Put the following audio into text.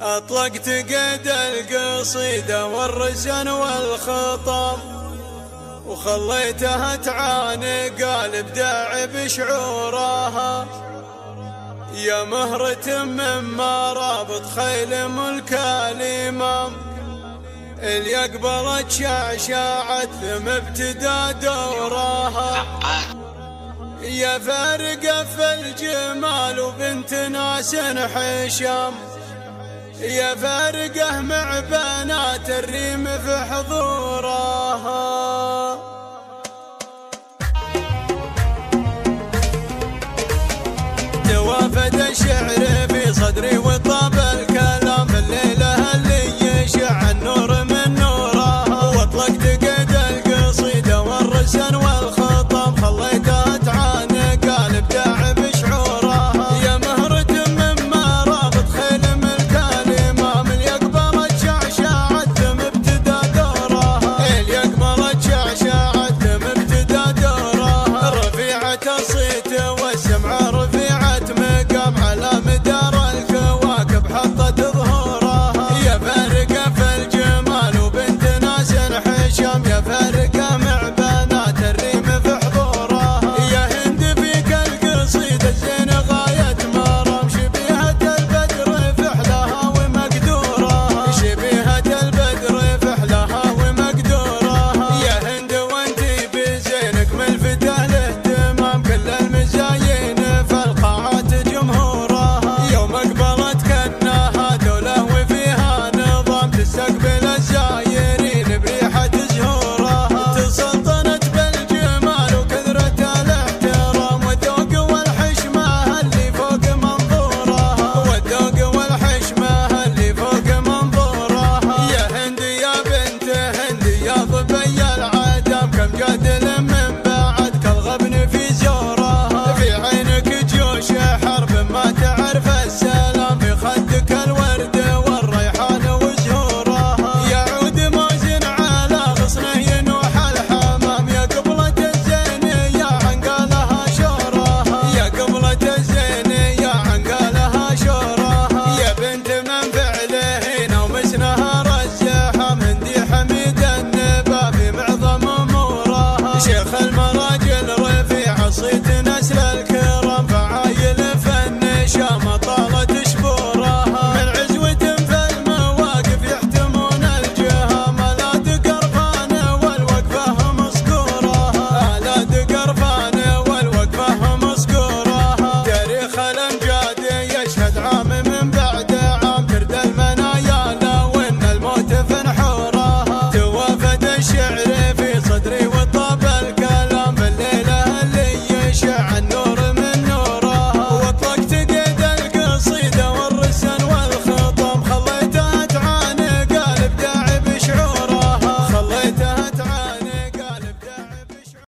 أطلقت قيد القصيدة والرزن والخطام، وخليتها تعانق الإبداع بشعورها. يا مهرة مما رابط خيل ملك الإمام، اللي يقبلت شعشعت ثم ابتدى دورها. يا فارقة في الجمال وبنت ناس حشام، يا فارقة مع بنات الريم في حضورها. توافد الشعر في صدري وطاب الكلام، الليلة اللي يشع النور من نورها. واطلقت قيد القصيدة والرسن والخطام، خليتها تعانق الإبداع بشعورها. يا مهرة مما رابط خيل ملك الإمام، اللي يقبلت شعشعت ثم ابتدى دورها. اللي يقبلت شعشعت ثم ابتدى دورها. رفيعة الصيت والسمع رفيعة مقام، على مدار الكواكب حطت ظهورها. يا فارقة في الجمال وبنت ناس حشام، يا فارقة مع بنات الريم في حضورها. يا هند فيك القصيدة الزين غاية مرام، شبيهة البدر في حلاها ومقدورها. شبيهة البدر في حلاها ومقدورها. يا هند وانتي بزينك ملفتة الاهتمام، كل المزايين في القاعات جمهورها. يوم اقبلت كأنها دولة وفيها نظام، تستقبل الزايرين بريحة زهورها. تسلطنت بالجمال وكثرة الاحترام، والذوق والحشمة اللي فوق منظورها. والذوق والحشمة اللي فوق منظورها. يا هند يا بنت هند يا ظبي العدم، كم جادل من بعد كالغبن في زورها. في عينك جيوش حرب ما تعرف